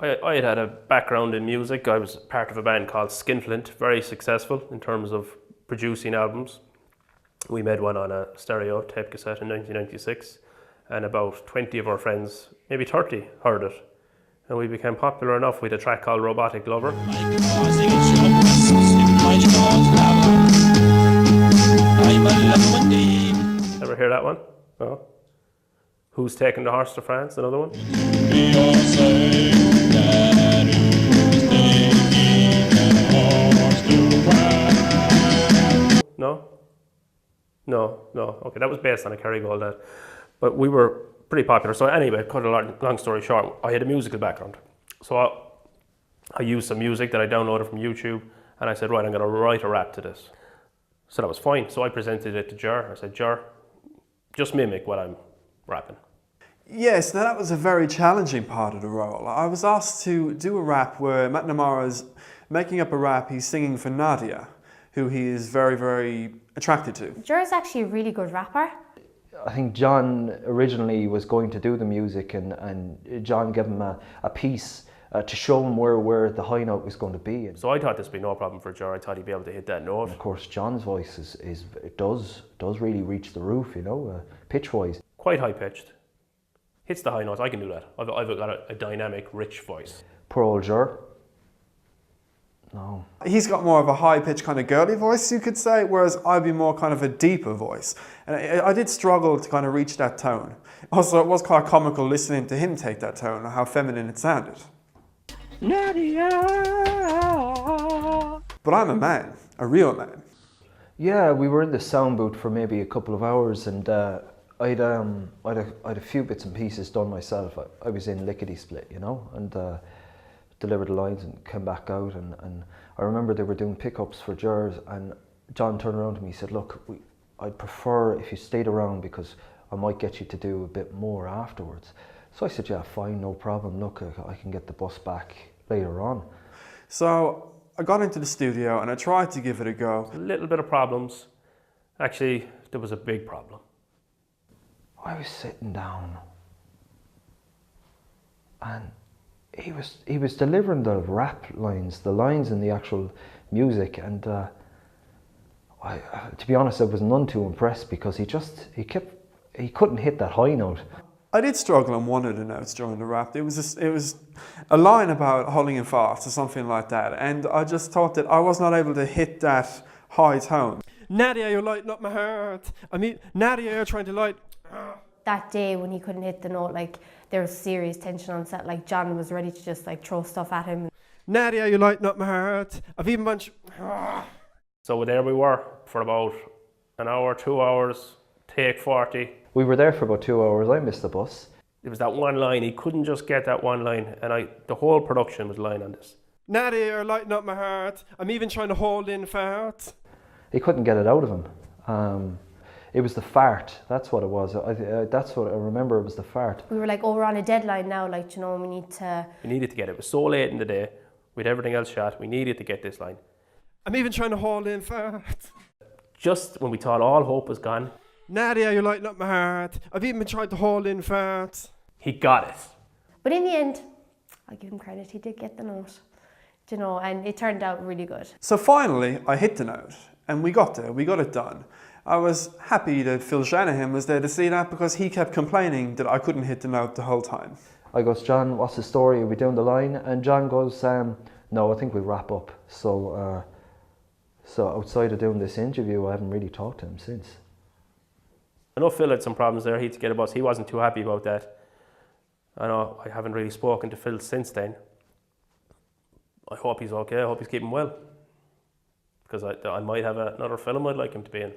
I had a background in music. I was part of a band called Skinflint, very successful in terms of producing albums. We made one on a stereo tape cassette in 1996, and about 20 of our friends, maybe 30, heard it. And we became popular enough. We had a track called Robotic Lover. Ever hear that one? No? Who's Taking the Horse to France? Another one? No? No. Okay, that was based on a Kerrygold ad. But we were pretty popular. So anyway, cut a long story short, I had a musical background. So I used some music that I downloaded from YouTube, and I said, right, I'm going to write a rap to this. So that was fine. So I presented it to Ger. I said, Ger, just mimic what I'm rapping. Yes, now that was a very challenging part of the role. I was asked to do a rap where McNamara is making up a rap, he's singing for Nadia, who he is very, very attracted to. Ger's actually a really good rapper. I think John originally was going to do the music, and John gave him a piece to show him where the high note was going to be. So I thought this would be no problem for Ger. I thought he'd be able to hit that note. And of course, John's voice it does really reach the roof, you know, pitch-wise. Quite high-pitched. Hits the high notes. I can do that. I've got a dynamic, rich voice. Poor old Ger. No. He's got more of a high-pitched kind of girly voice, you could say, whereas I'd be more kind of a deeper voice. And I did struggle to kind of reach that tone. Also, it was quite comical listening to him take that tone, how feminine it sounded. Nadia. But I'm a man, a real man. Yeah, we were in the sound booth for maybe a couple of hours, and I'd a few bits and pieces done myself. I was in lickety split, you know, and delivered the lines and came back out, and I remember they were doing pickups for Gers, and John turned around to me and said, look, I'd prefer if you stayed around because I might get you to do a bit more afterwards. So I said, yeah, fine, no problem. Look, I can get the bus back later on. So I got into the studio and I tried to give it a go. A little bit of problems. Actually, there was a big problem. I was sitting down and he was delivering the rap lines, the lines in the actual music, and to be honest, I was none too impressed because he couldn't hit that high note. I did struggle on one of the notes during the rap. It was a line about holding in fast or something like that, and I just thought that I was not able to hit that high tone. Nadia, you're lighting up my heart. I mean, Nadia, you're trying to light. That day when he couldn't hit the note, like there was serious tension on set. Like John was ready to just like throw stuff at him. Nadia, you're lighting up my heart. I've even bunch. So there we were for about an hour, 2 hours, take 40. We were there for about 2 hours. I missed the bus. It was that one line. He couldn't just get that one line, and the whole production was lying on this. Nadia, you're lighting up my heart. I'm even trying to hold in fart. He couldn't get it out of him. It was the fart. That's what it was. That's what I remember. It was the fart. We were like, oh, we're on a deadline now. Like, you know, we needed to get it. It was so late in the day. We had everything else shot. We needed to get this line. I'm even trying to hold in fart. Just when we thought all hope was gone, Nadia, you're lighting up my heart. I've even been trying to hold in fart. he got it. But in the end, I'll give him credit, he did get the note. You know, and it turned out really good. So finally, I hit the note, and we got there, we got it done. I was happy that Phil Shanahan was there to see that because he kept complaining that I couldn't hit the note the whole time. I goes, John, what's the story? Are we down the line? And John goes, no, I think we'll wrap up. So outside of doing this interview, I haven't really talked to him since. I know Phil had some problems there. He had to get a bus. He wasn't too happy about that. I know I haven't really spoken to Phil since then. I hope he's okay. I hope he's keeping well. Because I might have another film I'd like him to be in.